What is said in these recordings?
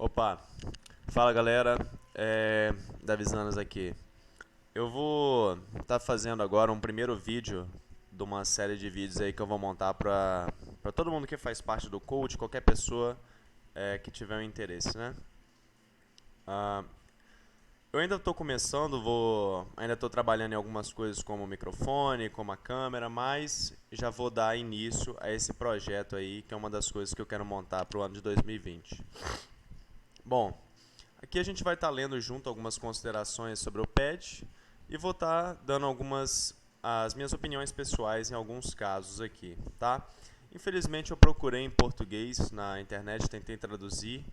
Opa, fala galera, Davisanas aqui. Eu vou estar fazendo agora um primeiro vídeo de uma série de vídeos aí que eu vou montar para todo mundo que faz parte do coach, qualquer pessoa que tiver um interesse, né? Ah, eu ainda estou começando, ainda estou trabalhando em algumas coisas como o microfone, como a câmera, mas já vou dar início a esse projeto aí, que é uma das coisas que eu quero montar para o ano de 2020. Bom, aqui a gente vai estar lendo junto algumas considerações sobre o PET e vou estar dando as minhas opiniões pessoais em alguns casos aqui, tá? Infelizmente eu procurei em português na internet, tentei traduzir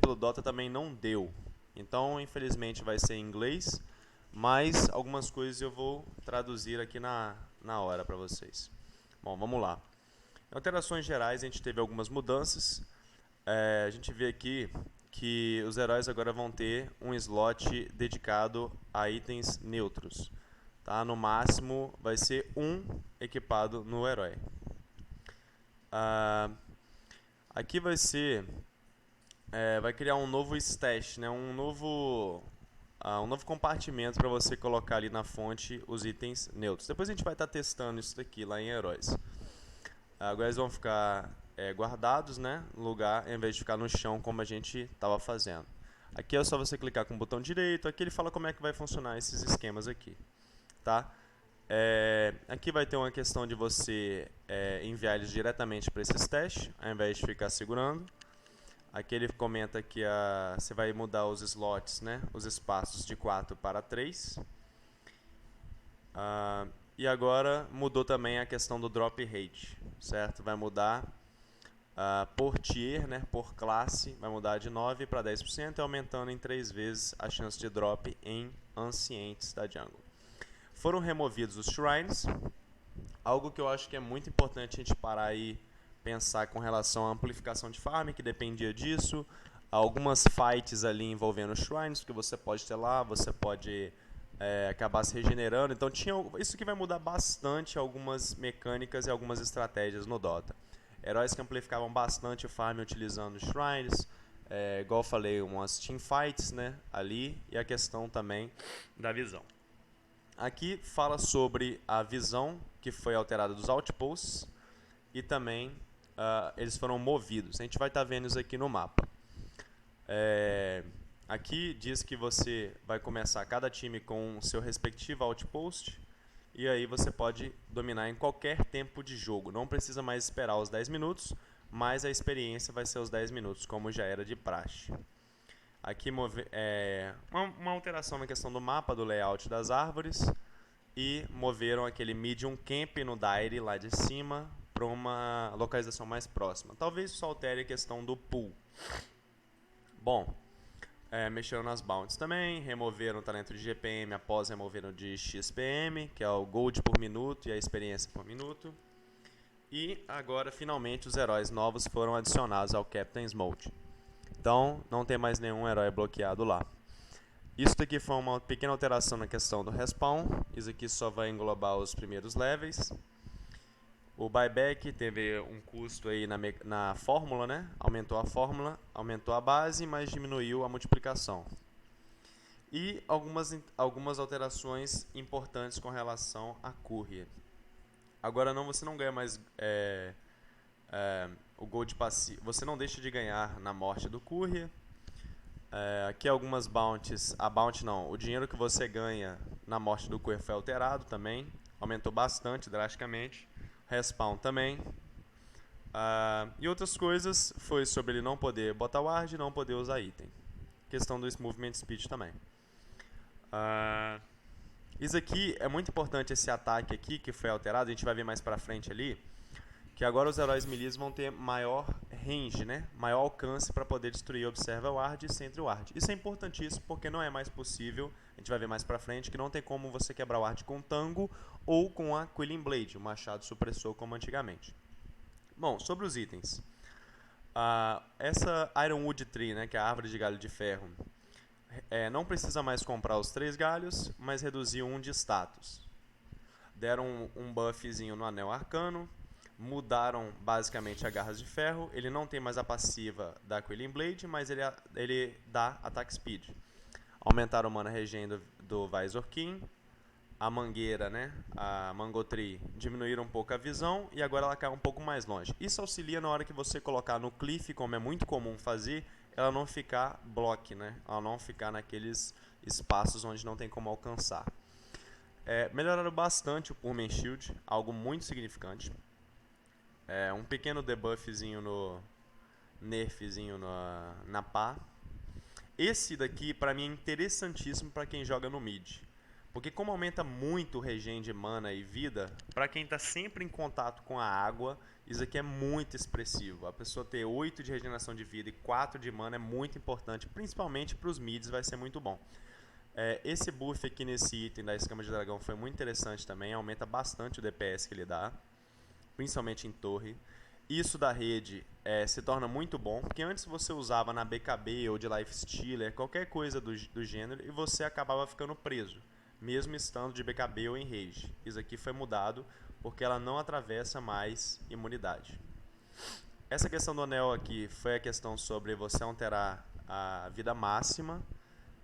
pelo Dota, também não deu. Então, infelizmente vai ser em inglês, mas algumas coisas eu vou traduzir aqui na hora para vocês. Bom, vamos lá. Em alterações gerais, a gente teve algumas mudanças. A gente vê aqui que os heróis agora vão ter um slot dedicado a itens neutros. Tá? No máximo vai ser um equipado no herói. Ah, aqui vai criar um novo stash, né? Um novo compartimento para você colocar ali na fonte os itens neutros. Depois a gente vai estar testando isso daqui lá em heróis. Agora eles vão ficar guardados, né, no lugar, em vez de ficar no chão como a gente estava fazendo. Aqui é só você clicar com o botão direito, aqui ele fala como é que vai funcionar esses esquemas aqui. Tá? Aqui vai ter uma questão de você enviar eles diretamente para esse stash, ao invés de ficar segurando. Aqui ele comenta que você vai mudar os slots, né, os espaços de 4 para 3. E agora mudou também a questão do drop rate, certo? Vai mudar por tier, né, por classe, vai mudar de 9 para 10%, e aumentando em 3 vezes a chance de drop em ancientes da jungle. Foram removidos os shrines, algo que eu acho que é muito importante a gente parar e pensar com relação à amplificação de farm, que dependia disso. Algumas fights ali envolvendo shrines, que você pode ter lá, você pode acabar se regenerando. Então isso que vai mudar bastante algumas mecânicas e algumas estratégias no Dota. Heróis que amplificavam bastante o farm utilizando shrines, igual eu falei, umas teamfights, né, ali, e a questão também da visão. Aqui fala sobre a visão que foi alterada dos outposts e também eles foram movidos. A gente vai estar vendo isso aqui no mapa. Aqui diz que você vai começar cada time com o seu respectivo outpost e aí você pode dominar em qualquer tempo de jogo. Não precisa mais esperar os 10 minutos, mas a experiência vai ser os 10 minutos, como já era de praxe. Aqui uma alteração na questão do mapa, do layout das árvores, e moveram aquele medium camp no Dire lá de cima para uma localização mais próxima. Talvez isso altere a questão do pool. Bom, mexeram nas bounties também, removeram o talento de GPM após removeram de XPM, que é o Gold por minuto e a experiência por minuto. E agora, finalmente, os heróis novos foram adicionados ao Captain's Mode. Então, não tem mais nenhum herói bloqueado lá. Isso daqui foi uma pequena alteração na questão do respawn. Isso aqui só vai englobar os primeiros levels. O buyback teve um custo aí na fórmula, né? Aumentou a fórmula, aumentou a base, mas diminuiu a multiplicação. E algumas alterações importantes com relação à courier. Agora você não ganha mais o gold passivo. Você não deixa de ganhar na morte do courier. Aqui algumas bounties. A bounty não, o dinheiro que você ganha na morte do courier foi alterado também. Aumentou bastante, drasticamente. Respawn também. E outras coisas foi sobre ele não poder botar ward e não poder usar item. Questão do movement speed também. Isso aqui é muito importante, esse ataque aqui que foi alterado, a gente vai ver mais pra frente ali, que agora os heróis melee vão ter maior range, né? Maior alcance para poder destruir Observer Ward e Sentry Ward. Isso é importantíssimo porque não é mais possível, a gente vai ver mais pra frente, que não tem como você quebrar o Ward com Tango ou com a Quilling Blade, o machado supressor como antigamente. Bom, sobre os itens. Essa Ironwood Tree, né, que é a árvore de galho de ferro, não precisa mais comprar os 3 galhos, mas reduziu um de status. Deram um buffzinho no anel arcano, mudaram basicamente a garras de ferro. Ele não tem mais a passiva da Quelling Blade, mas ele dá Attack Speed. Aumentaram o mana regen do Visor King. A mangueira, né, a Mangotri, diminuíram um pouco a visão e agora ela cai um pouco mais longe. Isso auxilia na hora que você colocar no Cliff, como é muito comum fazer, ela não ficar block, né, ela não ficar naqueles espaços onde não tem como alcançar. Melhoraram bastante o Purman Shield, algo muito significante. Um pequeno debuffzinho no nerfzinho na pá. Esse daqui para mim é interessantíssimo para quem joga no mid. Porque como aumenta muito o regen de mana e vida, para quem está sempre em contato com a água, isso aqui é muito expressivo. A pessoa ter 8 de regeneração de vida e 4 de mana é muito importante, principalmente para os mids vai ser muito bom. Esse buff aqui nesse item da escama de dragão foi muito interessante também, aumenta bastante o DPS que ele dá, principalmente em torre. Isso da rede se torna muito bom, porque antes você usava na BKB ou de Lifestealer, qualquer coisa do gênero, e você acabava ficando preso, mesmo estando de BKB ou em rage. Isso aqui foi mudado porque ela não atravessa mais imunidade. Essa questão do anel aqui foi a questão sobre você alterar a vida máxima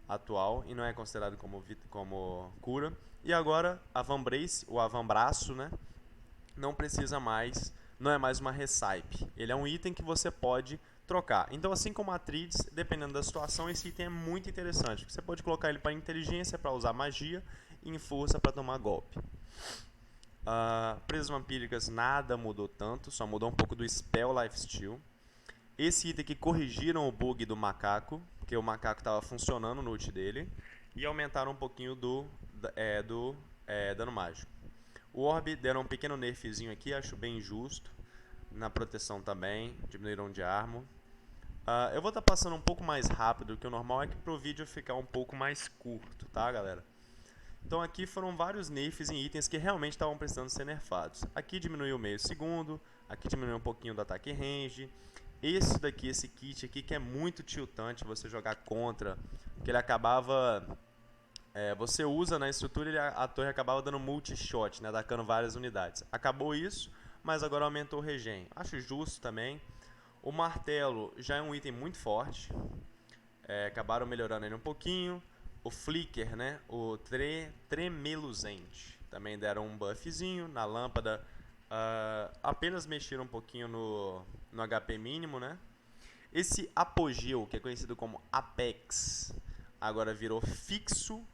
atual e não é considerado como cura. E agora a Vambrace, o avambraço, né, não precisa mais, não é mais uma recipe. Ele é um item que você pode trocar. Então, assim como a Atrides, dependendo da situação, esse item é muito interessante. Você pode colocar ele para inteligência, para usar magia, e em força para tomar golpe. Presas vampíricas nada mudou tanto, só mudou um pouco do Spell Lifesteal. Esse item aqui corrigiram o bug do macaco, porque o macaco estava funcionando no ult dele, e aumentaram um pouquinho do dano mágico. O Orb deram um pequeno nerfzinho aqui, acho bem justo. Na proteção também, diminuíram de arma. Eu vou estar passando um pouco mais rápido do que o normal, é que para o vídeo ficar um pouco mais curto, tá, galera? Então aqui foram vários nerfs em itens que realmente estavam precisando ser nerfados. Aqui diminuiu meio segundo, aqui diminuiu um pouquinho do ataque range. Esse daqui, esse kit aqui, que é muito tiltante você jogar contra, que ele acabava... você usa na estrutura e a torre acabava dando multi-shot, né, atacando várias unidades. Acabou isso, mas agora aumentou o regen. Acho justo também. O martelo já é um item muito forte. Acabaram melhorando ele um pouquinho. O flicker, né, o tremeluzente, também deram um buffzinho. Na lâmpada apenas mexeram um pouquinho no HP mínimo, né. Esse apogeu, que é conhecido como Apex, agora virou fixo.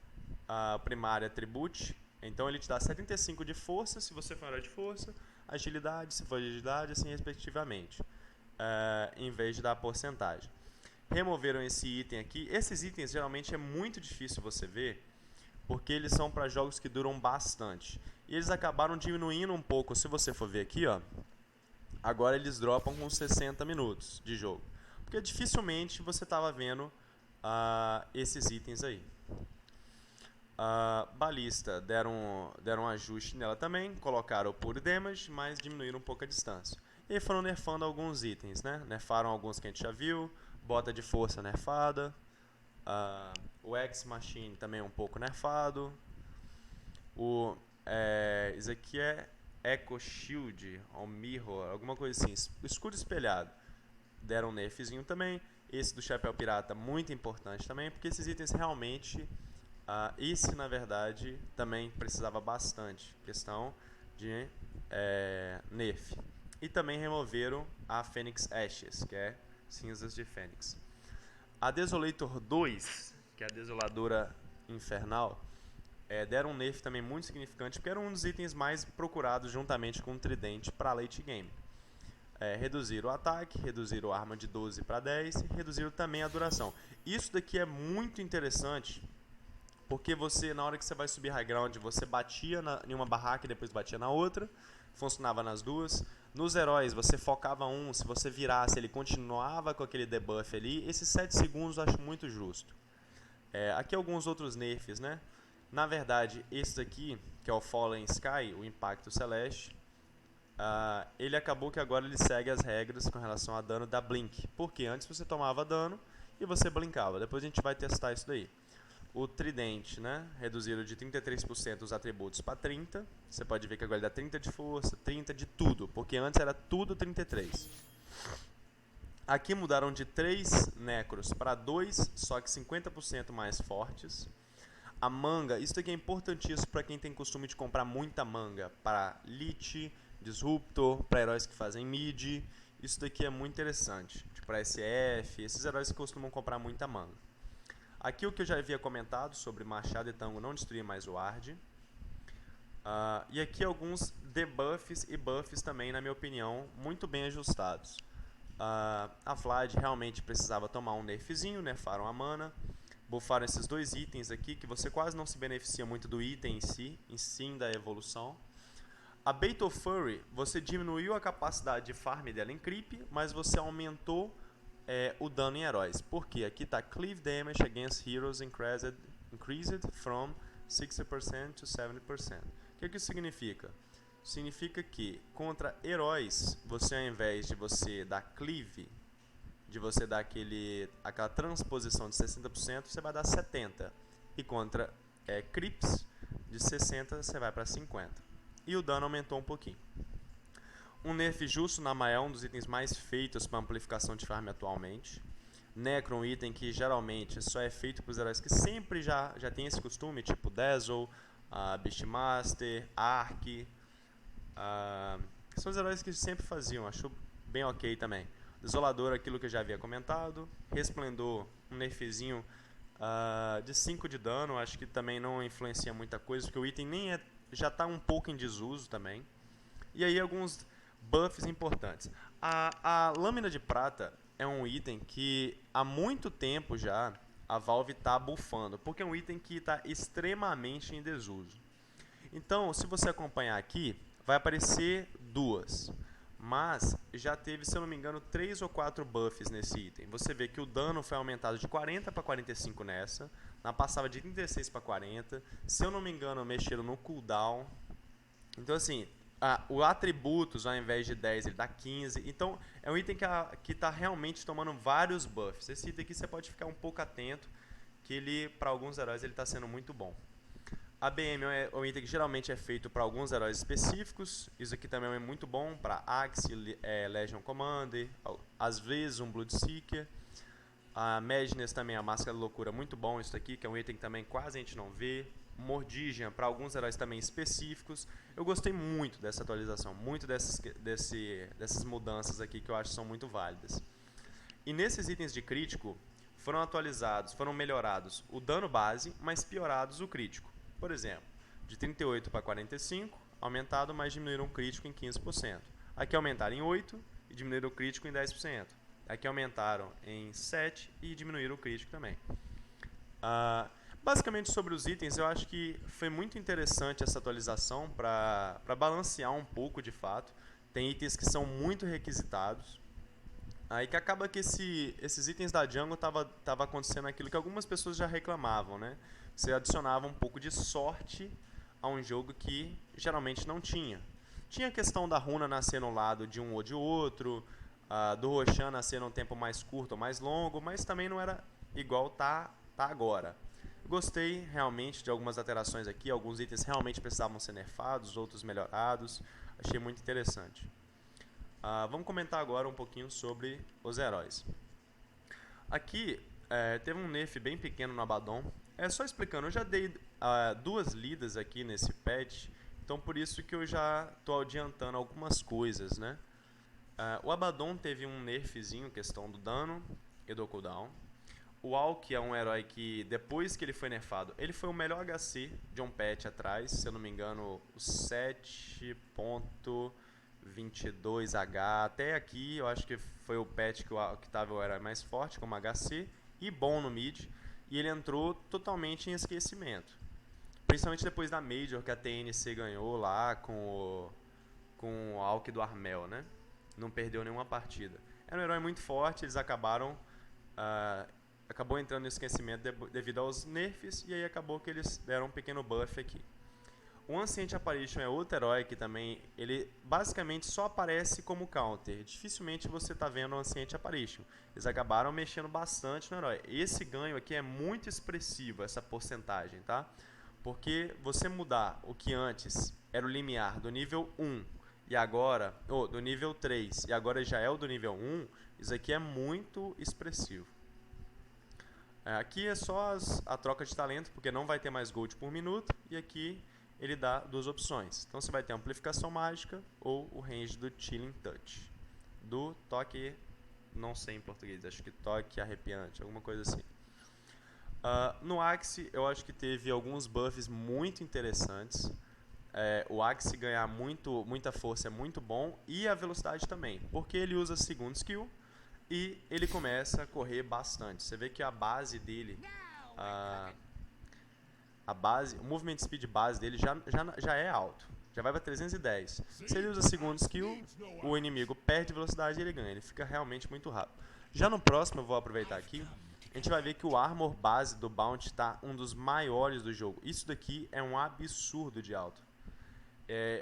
A primária Tribute, então ele te dá 75 de força se você for de força, agilidade se for de agilidade, assim respectivamente, em vez de dar porcentagem. Removeram esse item aqui. Esses itens geralmente é muito difícil você ver, porque eles são para jogos que duram bastante. E eles acabaram diminuindo um pouco, se você for ver aqui, ó, agora eles dropam com 60 minutos de jogo, porque dificilmente você estava vendo esses itens aí. Balista deram um ajuste nela também, colocaram o Pure Damage, mas diminuíram um pouco a distância. E foram nerfando alguns itens, né? Nerfaram alguns que a gente já viu, bota de força nerfada, o X-Machine também um pouco nerfado, isso aqui é Echo Shield, ou Mirror, alguma coisa assim, o escudo espelhado, deram um nerfzinho também. Esse do Chapéu Pirata, muito importante também, porque esses itens realmente... esse, na verdade, também precisava bastante. Questão de nerf. E também removeram a Phoenix Ashes, que é cinzas de Fênix. A Desolator 2, que é a Desoladora Infernal, deram um nerf também muito significante, porque era um dos itens mais procurados juntamente com o Tridente para late game. Reduziram o ataque, reduziram a arma de 12 para 10 e reduziram também a duração. Isso daqui é muito interessante, porque você, na hora que você vai subir high ground, você batia em uma barraca e depois batia na outra, funcionava nas duas. Nos heróis, você focava um, se você virasse, ele continuava com aquele debuff ali. Esses 7 segundos eu acho muito justo. Aqui alguns outros nerfs, né? Na verdade, esse daqui, que é o Fallen Sky, o Impacto Celeste, ele acabou que agora ele segue as regras com relação a dano da Blink. Porque antes você tomava dano e você blinkava. Depois a gente vai testar isso daí. O tridente, né? Reduziram de 33% os atributos para 30%. Você pode ver que agora ele dá 30 de força, 30 de tudo, porque antes era tudo 33. Aqui mudaram de 3 necros para 2, só que 50% mais fortes. A manga, isso aqui é importantíssimo para quem tem costume de comprar muita manga para Lich, Disruptor, para heróis que fazem mid. Isso daqui é muito interessante, para SF, esses heróis que costumam comprar muita manga. Aqui o que eu já havia comentado sobre Machado e Tango não destruir mais o Ward. E aqui alguns debuffs e buffs também, na minha opinião, muito bem ajustados. A Vlad realmente precisava tomar um nerfzinho, nerfaram a mana. Buffaram esses dois itens aqui, que você quase não se beneficia muito do item em si, e sim da evolução. A Bait of Fury, você diminuiu a capacidade de farm dela em creep, mas você aumentou o dano em heróis. Por quê? Aqui está Cleave Damage against Heroes increased from 60% to 70%. O que isso significa? Significa que contra heróis, você ao invés de você dar Cleave, de você dar aquela transposição de 60%, você vai dar 70%. E contra creeps, de 60% você vai para 50%. E o dano aumentou um pouquinho. Um nerf justo na Maia é um dos itens mais feitos para amplificação de farm atualmente. Necro, um item que geralmente só é feito para os heróis que sempre já tem esse costume, tipo Dazzle, Beastmaster, Ark. São os heróis que sempre faziam, acho bem ok também. Desolador, aquilo que eu já havia comentado. Resplendor, um nerfzinho de 5 de dano, acho que também não influencia muita coisa, porque o item já está um pouco em desuso também. E aí alguns buffs importantes. A lâmina de prata é um item que há muito tempo já a Valve está buffando, porque é um item que está extremamente em desuso. Então, se você acompanhar aqui, vai aparecer duas. Mas já teve, se eu não me engano, 3 ou 4 buffs nesse item. Você vê que o dano foi aumentado de 40 para 45 nessa. Na passava de 36 para 40. Se eu não me engano, mexeram no cooldown. Então, assim, o atributos, ao invés de 10, ele dá 15. Então, é um item que está realmente tomando vários buffs. Esse item aqui você pode ficar um pouco atento, que ele, para alguns heróis, ele está sendo muito bom. A BM é um item que geralmente é feito para alguns heróis específicos. Isso aqui também é muito bom para Axe, Legion Commander, às vezes um Bloodseeker. A Madness também, a Máscara da Loucura, muito bom isso aqui, que é um item que também quase a gente não vê. Mordigian para alguns heróis também específicos. Eu gostei muito dessa atualização, muito dessas mudanças aqui que eu acho que são muito válidas. E nesses itens de crítico, foram melhorados o dano base, mas piorados o crítico. Por exemplo, de 38 para 45, aumentado, mas diminuíram o crítico em 15%. Aqui aumentaram em 8 e diminuíram o crítico em 10%. Aqui aumentaram em 7 e diminuíram o crítico também. Basicamente sobre os itens, eu acho que foi muito interessante essa atualização para balancear um pouco de fato. Tem itens que são muito requisitados. Aí que acaba que esses itens da Jungle tava acontecendo aquilo que algumas pessoas já reclamavam, né? Você adicionava um pouco de sorte a um jogo que geralmente não tinha. Tinha a questão da runa nascer no lado de um ou de outro, do Roshan nascer num tempo mais curto ou mais longo, mas também não era igual tá agora. Gostei realmente de algumas alterações aqui, alguns itens realmente precisavam ser nerfados, outros melhorados, achei muito interessante. Vamos comentar agora um pouquinho sobre os heróis. Aqui teve um nerf bem pequeno no Abaddon. Só explicando, eu já dei 2 lidas aqui nesse patch, então por isso que eu já estou adiantando algumas coisas, né? O Abaddon teve um nerfzinho, questão do dano e do cooldown. O Alck é um herói que, depois que ele foi nerfado, ele foi o melhor HC de um patch atrás, se eu não me engano, o 7.22H, até aqui eu acho que foi o patch que estava o herói mais forte, como HC, e bom no mid, e ele entrou totalmente em esquecimento. Principalmente depois da Major, que a TNC ganhou lá com o Alck do Armel, né? Não perdeu nenhuma partida. Era um herói muito forte, eles acabou entrando no esquecimento devido aos nerfs, e aí acabou que eles deram um pequeno buff aqui. O Ancient Apparition é outro herói que também, ele basicamente só aparece como counter. Dificilmente você está vendo o Ancient Apparition. Eles acabaram mexendo bastante no herói. Esse ganho aqui é muito expressivo, essa porcentagem, tá? Porque você mudar o que antes era o limiar do nível 1 e agora, ou do nível 3 e agora já é o do nível 1, isso aqui é muito expressivo. Aqui é só a troca de talento, porque não vai ter mais gold por minuto, e aqui ele dá duas opções. Então você vai ter a amplificação mágica ou o range do Chilling Touch. Do toque, não sei em português, acho que toque arrepiante, alguma coisa assim. No Axe eu acho que teve alguns buffs muito interessantes. O Axe ganhar muita força é muito bom, e a velocidade também, porque ele usa segundo skill e ele começa a correr bastante. Você vê que a base dele, o movement speed base dele já é alto, já vai para 310. Se ele usa segundo skill, o inimigo perde velocidade e ele ganha, ele fica realmente muito rápido. Já no próximo eu vou aproveitar aqui, a gente vai ver que o armor base do Bounty está um dos maiores do jogo. Isso daqui é um absurdo de alto.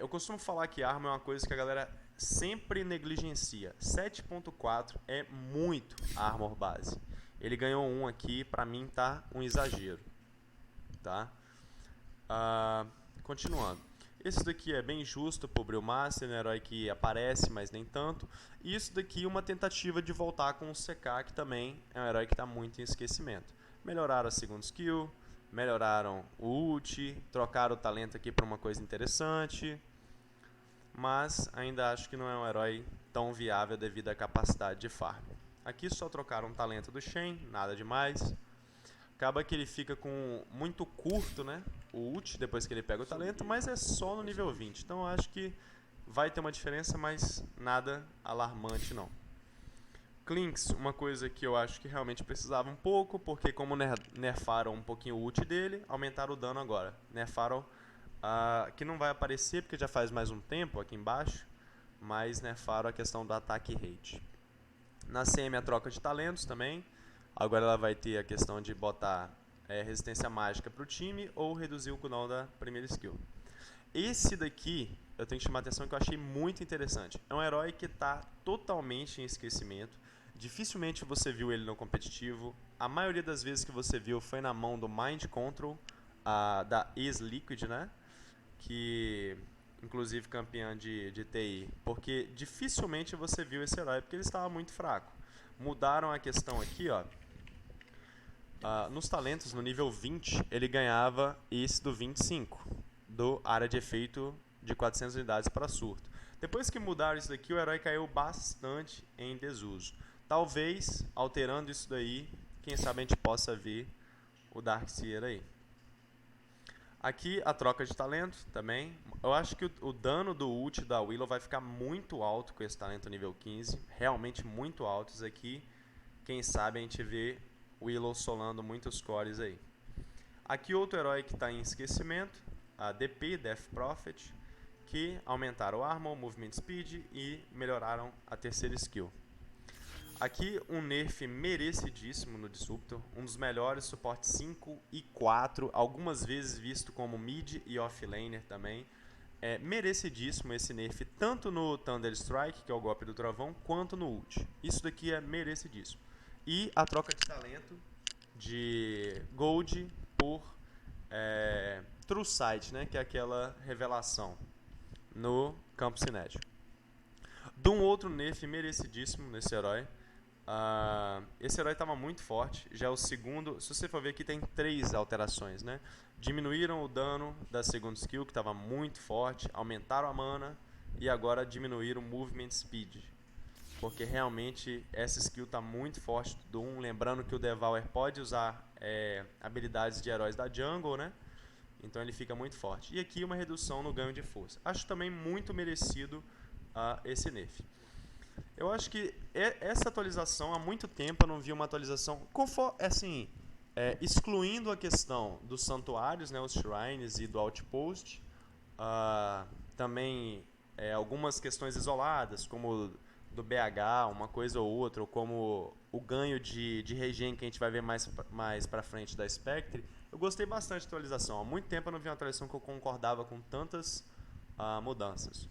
Eu costumo falar que arma é uma coisa que a galera sempre negligencia. 7.4 é muito armor base. Ele ganhou um aqui, pra mim tá um exagero. Tá? Continuando. Esse daqui é bem justo pro Bril Master, um herói que aparece, mas nem tanto. E isso daqui é uma tentativa de voltar com o CK, que também é um herói que está muito em esquecimento. Melhoraram a segunda skill, melhoraram o ult, trocaram o talento aqui para uma coisa interessante, mas ainda acho que não é um herói tão viável devido à capacidade de farm. Aqui só trocaram o talento do Shen, nada demais. Acaba que ele fica com muito curto, né, o ult depois que ele pega o talento, mas é só no nível 20, então eu acho que vai ter uma diferença, mas nada alarmante não. Clinks, uma coisa que eu acho que realmente precisava um pouco, porque como nerfaram um pouquinho o ult dele, aumentaram o dano agora. Nerfaram, que não vai aparecer porque já faz mais um tempo aqui embaixo, mas nerfaram a questão do ataque rate. Na CM a troca de talentos também, agora ela vai ter a questão de botar resistência mágica para o time ou reduzir o cooldown da primeira skill. Esse daqui eu tenho que chamar a atenção que eu achei muito interessante. É um herói que está totalmente em esquecimento. Dificilmente você viu ele no competitivo. A maioria das vezes que você viu foi na mão do Mind Control, da Ex-Liquid, né? Que inclusive campeã de TI. Porque dificilmente você viu esse herói porque ele estava muito fraco. Mudaram a questão aqui, ó. Nos talentos, no nível 20, ele ganhava esse do 25, do área de efeito de 400 unidades para surto. Depois que mudaram isso daqui, o herói caiu bastante em desuso. Talvez, alterando isso daí, quem sabe a gente possa ver o Darkseer aí. Aqui a troca de talento também. Eu acho que o dano do ult da Willow vai ficar muito alto com esse talento nível 15. Realmente muito alto. Isso aqui, quem sabe a gente vê Willow solando muitos cores aí. Aqui outro herói que está em esquecimento, a DP, Death Prophet, que aumentaram o Armor, Movement Speed e melhoraram a terceira skill. Aqui um nerf merecidíssimo no Disruptor, um dos melhores, suporte 5 e 4, algumas vezes visto como mid e offlaner também. É merecidíssimo esse nerf, tanto no Thunder Strike, que é o golpe do trovão, quanto no ult. Isso daqui é merecidíssimo. E a troca de talento de Gold por True Sight, né, que é aquela revelação no campo cinético. De um outro nerf merecidíssimo nesse herói. Esse herói estava muito forte, já é o segundo. Se você for ver aqui, tem 3 alterações, né? Diminuíram o dano da segunda skill, que estava muito forte, aumentaram a mana e agora diminuíram o movement speed, porque realmente essa skill está muito forte do Doom. Lembrando que o Devour pode usar habilidades de heróis da jungle, né? Então ele fica muito forte. E aqui uma redução no ganho de força. Acho também muito merecido esse nerf. Eu acho que essa atualização, há muito tempo eu não vi uma atualização, assim, excluindo a questão dos santuários, né, os shrines e do outpost, também algumas questões isoladas, como do BH, uma coisa ou outra, ou como o ganho de regen que a gente vai ver mais pra frente da Spectre. Eu gostei bastante da atualização. Há muito tempo eu não vi uma atualização que eu concordava com tantas mudanças.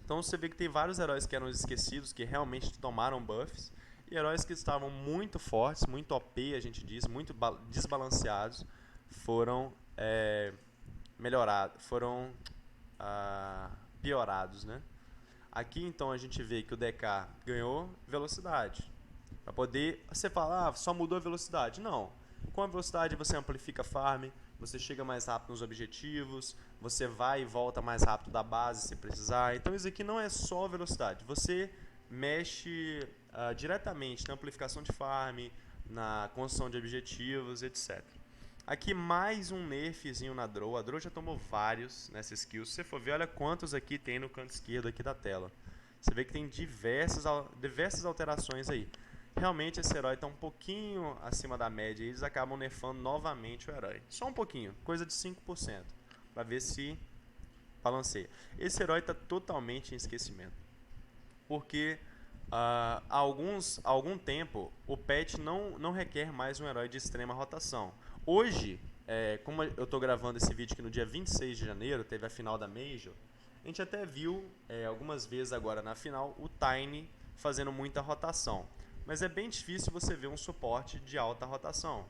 Então você vê que tem vários heróis que eram esquecidos, que realmente tomaram buffs, e heróis que estavam muito fortes, muito OP, a gente diz, muito desbalanceados, foram melhorados, foram piorados, né? Aqui então a gente vê que o DK ganhou velocidade. Para poder, você fala, só mudou a velocidade. Não. Com a velocidade você amplifica a farm, você chega mais rápido nos objetivos, você vai e volta mais rápido da base se precisar. Então isso aqui não é só velocidade. Você mexe diretamente na amplificação de farm, na construção de objetivos, etc. Aqui mais um nerfzinho na Drow. A Drow já tomou vários nessa skill. Se você for ver, olha quantos aqui tem no canto esquerdo aqui da tela. Você vê que tem diversas alterações aí. Realmente esse herói está um pouquinho acima da média e eles acabam nerfando novamente o herói. Só um pouquinho, coisa de 5%, para ver se balanceia. Esse herói está totalmente em esquecimento. Porque há algum tempo o patch não requer mais um herói de extrema rotação. Hoje, como eu estou gravando esse vídeo aqui no dia 26 de janeiro, teve a final da Major, a gente até viu algumas vezes agora na final o Tiny fazendo muita rotação. Mas é bem difícil você ver um suporte de alta rotação.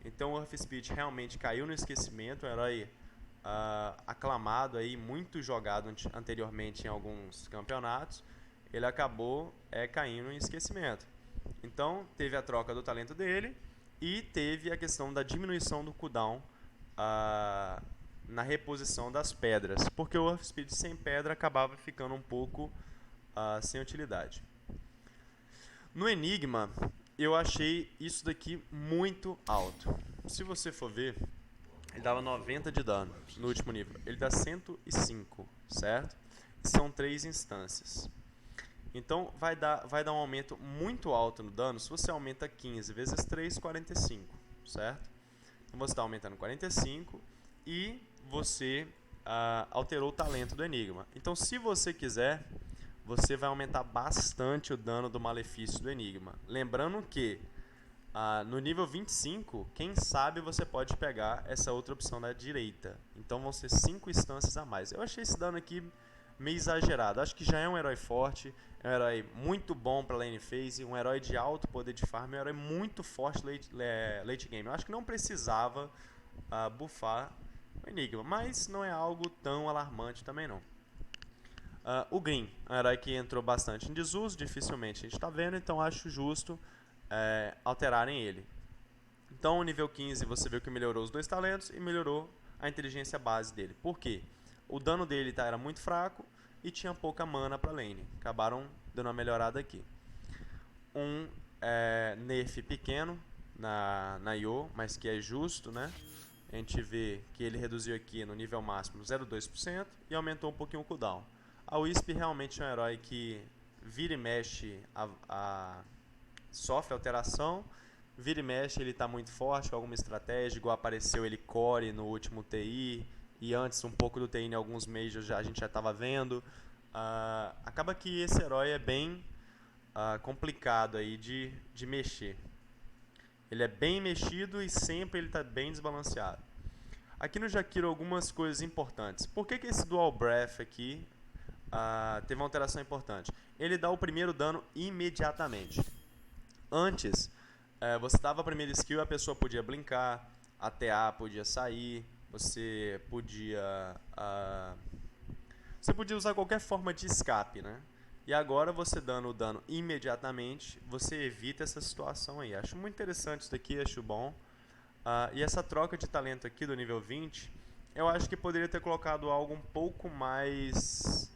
Então o Earth Speed realmente caiu no esquecimento, um herói aclamado, aí, muito jogado anteriormente em alguns campeonatos, ele acabou caindo em esquecimento. Então teve a troca do talento dele e teve a questão da diminuição do cooldown na reposição das pedras, porque o Earth Speed sem pedra acabava ficando um pouco sem utilidade. No Enigma, eu achei isso daqui muito alto. Se você for ver, ele dava 90 de dano no último nível. Ele dá 105, certo? E são 3 instâncias. Então, vai dar um aumento muito alto no dano se você aumenta 15 vezes 3, 45, certo? Então, você está aumentando 45 e você alterou o talento do Enigma. Então, se você quiser, você vai aumentar bastante o dano do malefício do Enigma. Lembrando que no nível 25, quem sabe você pode pegar essa outra opção da direita. Então vão ser 5 instâncias a mais. Eu achei esse dano aqui meio exagerado. Acho que já é um herói forte, é um herói muito bom para lane phase, um herói de alto poder de farm, um herói muito forte late game. Eu acho que não precisava buffar o Enigma, mas não é algo tão alarmante também não. O Green é um herói que entrou bastante em desuso, dificilmente a gente está vendo, então acho justo alterarem ele. Então, no nível 15, você viu que melhorou os 2 talentos e melhorou a inteligência base dele. Por quê? O dano dele era muito fraco e tinha pouca mana para lane. Acabaram dando uma melhorada aqui. Um nerf pequeno na Io, mas que é justo, né? A gente vê que ele reduziu aqui no nível máximo 0,2% e aumentou um pouquinho o cooldown. A Wisp realmente é um herói que vira e mexe, sofre alteração, vira e mexe, ele está muito forte com alguma estratégia, igual apareceu ele core no último TI, e antes um pouco do TI em alguns Majors a gente já estava vendo. Acaba que esse herói é bem complicado aí de mexer. Ele é bem mexido e sempre ele está bem desbalanceado. Aqui no Jakiro algumas coisas importantes. Por que esse Dual Breath aqui teve uma alteração importante? Ele dá o primeiro dano imediatamente. Antes, você dava a primeira skill e a pessoa podia blinkar, a TA podia sair, você podia usar qualquer forma de escape, né? E agora você dando o dano imediatamente, você evita essa situação aí. Acho muito interessante isso daqui, acho bom. E essa troca de talento aqui do nível 20, eu acho que poderia ter colocado algo um pouco mais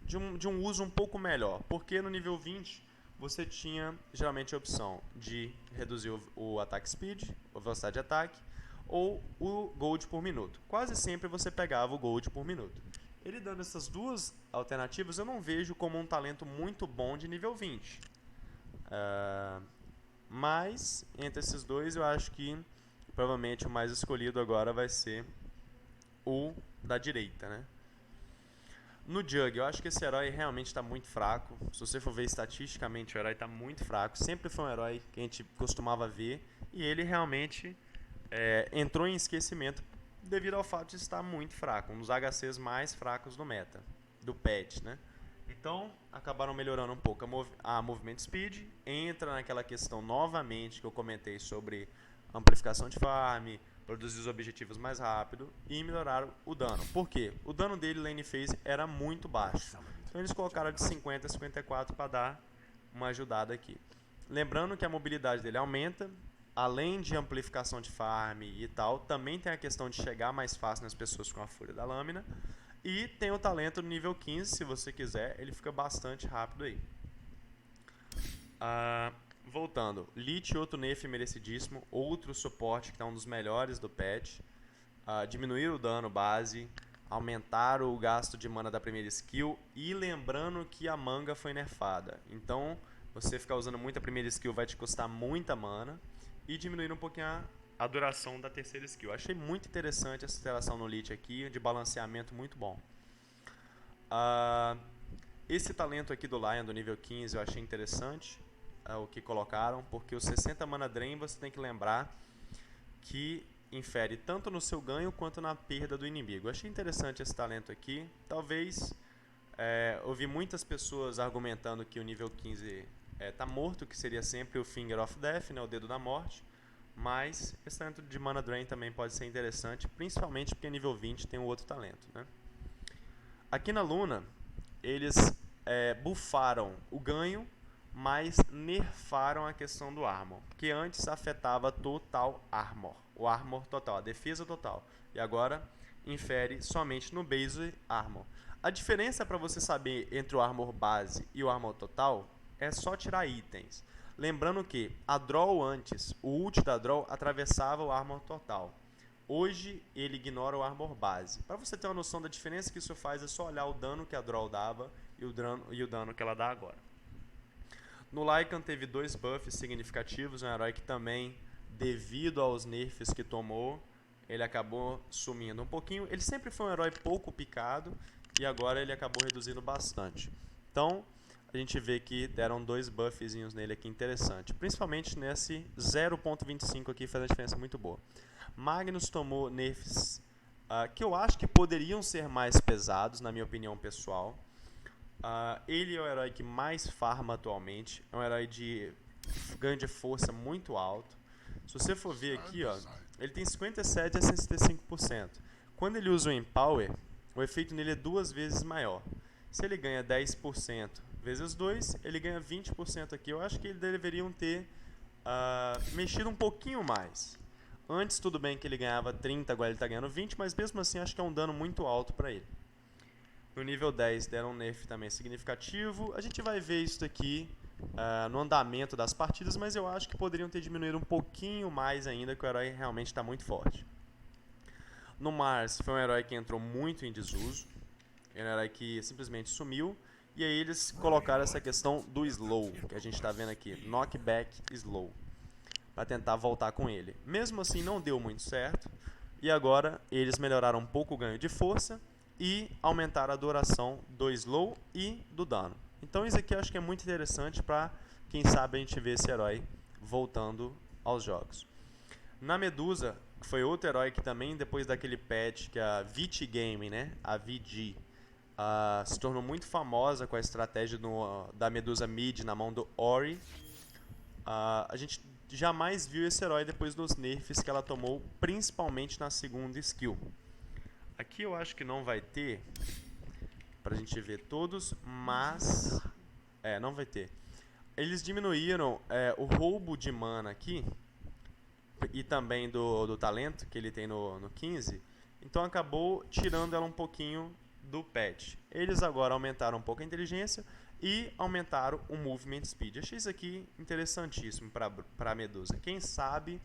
de um uso um pouco melhor, porque no nível 20 você tinha geralmente a opção de reduzir o ataque speed, a velocidade de ataque, ou o gold por minuto. Quase sempre você pegava o gold por minuto. Ele dando essas duas alternativas, eu não vejo como um talento muito bom de nível 20. Mas, entre esses dois, eu acho que provavelmente o mais escolhido agora vai ser o da direita, né? No Jug, eu acho que esse herói realmente está muito fraco. Se você for ver estatisticamente, o herói está muito fraco. Sempre foi um herói que a gente costumava ver e ele realmente entrou em esquecimento devido ao fato de estar muito fraco, um dos HCs mais fracos do meta, do patch, né? Então, acabaram melhorando um pouco a movement speed, entra naquela questão novamente que eu comentei sobre amplificação de farm, produzir os objetivos mais rápido e melhoraram o dano. Por quê? O dano dele lane phase era muito baixo. Então eles colocaram de 50 a 54 para dar uma ajudada aqui. Lembrando que a mobilidade dele aumenta, além de amplificação de farm e tal, também tem a questão de chegar mais fácil nas pessoas com a Fúria da Lâmina. E tem o talento no nível 15, se você quiser, ele fica bastante rápido aí. Voltando, Lich, outro nerf merecidíssimo, outro suporte que está um dos melhores do patch. Diminuir o dano base, aumentar o gasto de mana da primeira skill e lembrando que a manga foi nerfada. Então, você ficar usando muito a primeira skill vai te custar muita mana e diminuir um pouquinho a duração da terceira skill. Achei muito interessante essa interação no Lich aqui, de balanceamento muito bom. Esse talento aqui do Lion do nível 15 eu achei interessante, o que colocaram, porque os 60 mana drain você tem que lembrar que infere tanto no seu ganho quanto na perda do inimigo. Eu achei interessante esse talento aqui. Talvez ouvi muitas pessoas argumentando que o nível 15 tá morto, que seria sempre o Finger of Death, né, o dedo da morte. Mas esse talento de Mana Drain também pode ser interessante, principalmente porque nível 20 tem um outro talento, né? Aqui na Luna, eles buffaram o ganho, mas nerfaram a questão do Armor, que antes afetava total Armor, o Armor total, a defesa total, e agora infere somente no Base Armor. A diferença para você saber entre o Armor base e o Armor total é só tirar itens. Lembrando que a Draw antes, o ult da Draw atravessava o Armor total. Hoje ele ignora o Armor base. Para você ter uma noção da diferença que isso faz, é só olhar o dano que a Draw dava e o dano que ela dá agora. No Lycan teve 2 buffs significativos, um herói que também, devido aos nerfs que tomou, ele acabou sumindo um pouquinho. Ele sempre foi um herói pouco picado e agora ele acabou reduzindo bastante. Então, a gente vê que deram 2 buffzinhos nele aqui interessante, principalmente nesse 0.25 aqui, faz uma diferença muito boa. Magnus tomou nerfs que eu acho que poderiam ser mais pesados, na minha opinião pessoal. Ele é o herói que mais farma atualmente, é um herói de ganho de força muito alto. Se você for ver aqui, ó, ele tem 57 a 65%. Quando ele usa o Empower, o efeito nele é 2 vezes maior. Se ele ganha 10% vezes 2, ele ganha 20% aqui. Eu acho que eles deveriam ter mexido um pouquinho mais. Antes, tudo bem que ele ganhava 30, agora ele está ganhando 20, mas mesmo assim acho que é um dano muito alto para ele. No nível 10 deram um nerf também significativo. A gente vai ver isso aqui no andamento das partidas, mas eu acho que poderiam ter diminuído um pouquinho mais ainda, que o herói realmente está muito forte. No Mars foi um herói que entrou muito em desuso. É um herói que simplesmente sumiu. E aí eles colocaram essa questão do slow, que a gente está vendo aqui, knockback slow, para tentar voltar com ele. Mesmo assim não deu muito certo. E agora eles melhoraram um pouco o ganho de força e aumentaram a duração do slow e do dano. Então isso aqui eu acho que é muito interessante para quem sabe a gente ver esse herói voltando aos jogos. Na Medusa, que foi outro herói que também depois daquele patch que a VT Game, né, a VG, se tornou muito famosa com a estratégia da Medusa Mid na mão do Ori. A gente jamais viu esse herói depois dos nerfs que ela tomou, principalmente na segunda skill. Aqui eu acho que não vai ter, pra gente ver todos, mas... não vai ter. Eles diminuíram o roubo de mana aqui, e também do talento que ele tem no 15, então acabou tirando ela um pouquinho do patch. Eles agora aumentaram um pouco a inteligência e aumentaram o movement speed. Achei isso aqui interessantíssimo para a Medusa. Quem sabe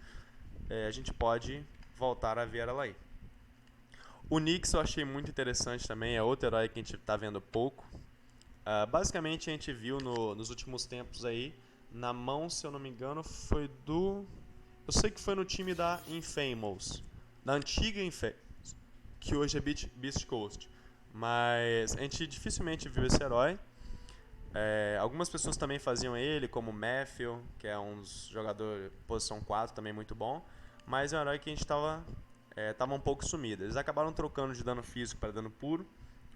a gente pode voltar a ver ela aí. O Nyx eu achei muito interessante também, é outro herói que a gente está vendo pouco. Basicamente a gente viu nos últimos tempos aí, na mão, se eu não me engano, foi do... Eu sei que foi no time da Infamous, da antiga Infamous, que hoje é Beast Coast. Mas a gente dificilmente viu esse herói. Algumas pessoas também faziam ele, como Matthew, que é um jogador posição 4, também muito bom. Mas é um herói que a gente tava um pouco sumido. Eles acabaram trocando de dano físico para dano puro,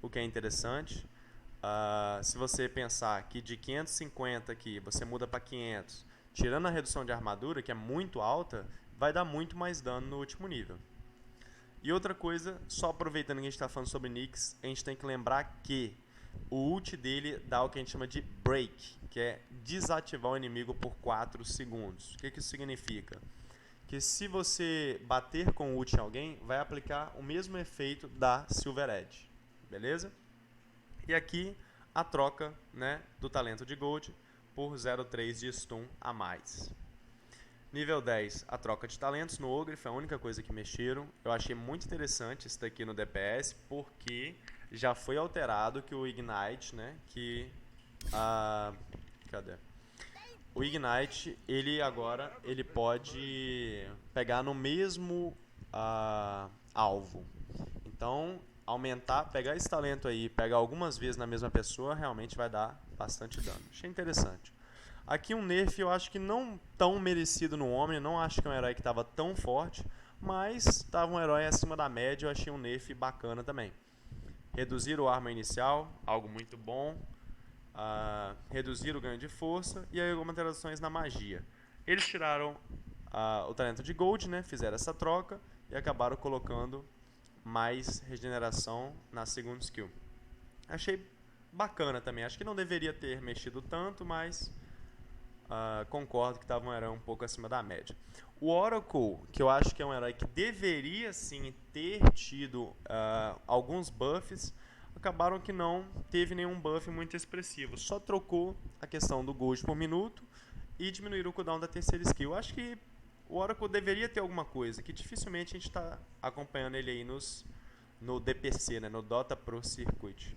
o que é interessante. Se você pensar que de 550 aqui você muda para 500, tirando a redução de armadura, que é muito alta, vai dar muito mais dano no último nível. E outra coisa, só aproveitando que a gente está falando sobre Nyx, a gente tem que lembrar que o ult dele dá o que a gente chama de break, que é desativar o inimigo por 4 segundos. O que isso significa? Que se você bater com o ult em alguém, vai aplicar o mesmo efeito da Silver Edge, beleza? E aqui a troca, né, do talento de Gold por 0,3 de stun a mais. Nível 10, a troca de talentos no Ogre foi a única coisa que mexeram. Eu achei muito interessante isso daqui no DPS, porque já foi alterado que o Ignite, né, cadê? O Ignite, ele agora pode pegar no mesmo alvo. Então, pegar esse talento aí, pegar algumas vezes na mesma pessoa, realmente vai dar bastante dano. Achei interessante. Aqui um nerf eu acho que não tão merecido no Omni, não acho que é um herói que estava tão forte, mas estava um herói acima da média, eu achei um nerf bacana também. Reduzir o arma inicial, algo muito bom. Reduzir o ganho de força e aí algumas alterações na magia. Eles tiraram o talento de Gold, né, fizeram essa troca e acabaram colocando mais regeneração na segunda skill. Achei bacana também, acho que não deveria ter mexido tanto, mas concordo que estava um herói um pouco acima da média. O Oracle, que eu acho que é um herói que deveria sim ter tido alguns buffs, acabaram que não teve nenhum buff muito expressivo. Só trocou a questão do Gold por minuto e diminuíram o cooldown da terceira skill. Eu acho que o Oracle deveria ter alguma coisa, que dificilmente a gente está acompanhando ele aí no DPC, né, no Dota Pro Circuit.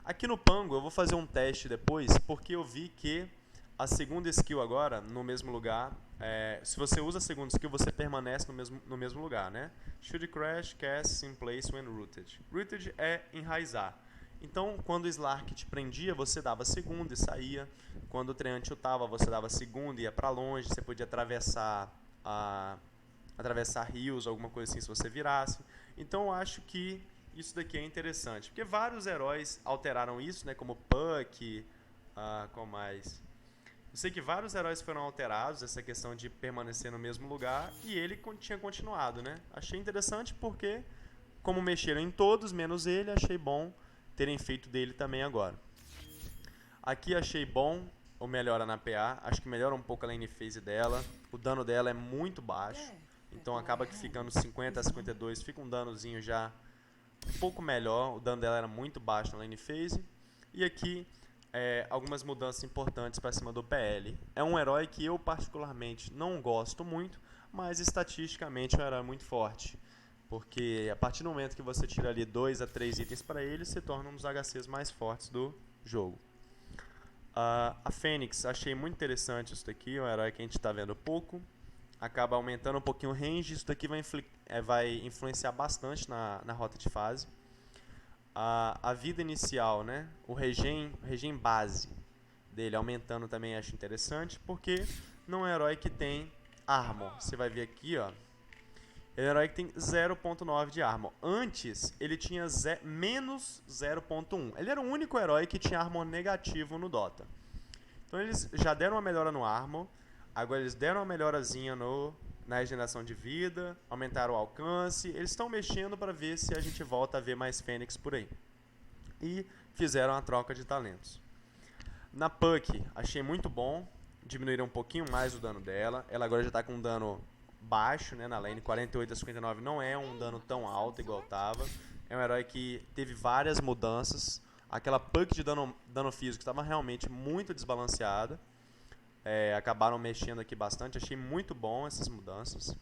Aqui no Pango eu vou fazer um teste depois, porque eu vi que a segunda skill agora, no mesmo lugar, se você usa a segunda skill, você permanece no mesmo lugar, né? Should crash, cast in place when rooted. Rooted é enraizar. Então, quando o Slark te prendia, você dava a segunda e saía. Quando o Treant chutava, você dava a segunda e ia pra longe. Você podia atravessar rios, alguma coisa assim, se você virasse. Então, eu acho que isso daqui é interessante. Porque vários heróis alteraram isso, né? Como Puck, qual mais? Eu sei que vários heróis foram alterados, essa questão de permanecer no mesmo lugar, e ele tinha continuado, né? Achei interessante porque, como mexeram em todos, menos ele, achei bom terem feito dele também agora. Aqui achei bom o melhora na PA, acho que melhora um pouco a lane phase dela, o dano dela é muito baixo, então acaba que ficando 50 a 52, fica um danozinho já um pouco melhor, o dano dela era muito baixo na lane phase, e aqui algumas mudanças importantes para cima do PL. É um herói que eu particularmente não gosto muito, mas estatisticamente é um herói muito forte. Porque a partir do momento que você tira ali 2 a 3 itens para ele, se torna um dos HCs mais fortes do jogo. A Fênix, achei muito interessante isso daqui, é um herói que a gente está vendo pouco. Acaba aumentando um pouquinho o range, isso daqui vai influenciar bastante na rota de fase. A vida inicial, né? O regen base dele aumentando também acho interessante, porque não é um herói que tem armor. Você vai ver aqui, ó. Ele é um herói que tem 0.9 de armor. Antes, ele tinha menos 0.1. Ele era o único herói que tinha armor negativo no Dota. Então eles já deram uma melhora no armor. Agora eles deram uma melhorazinha na regeneração de vida, aumentaram o alcance. Eles estão mexendo para ver se a gente volta a ver mais Fênix por aí. E fizeram a troca de talentos. Na Puck, achei muito bom. Diminuíram um pouquinho mais o dano dela. Ela agora já está com um dano baixo, né, na lane. 48 a 59 não é um dano tão alto igual estava. É um herói que teve várias mudanças. Aquela Puck de dano físico estava realmente muito desbalanceada. Acabaram mexendo aqui bastante. Achei muito bom essas mudanças.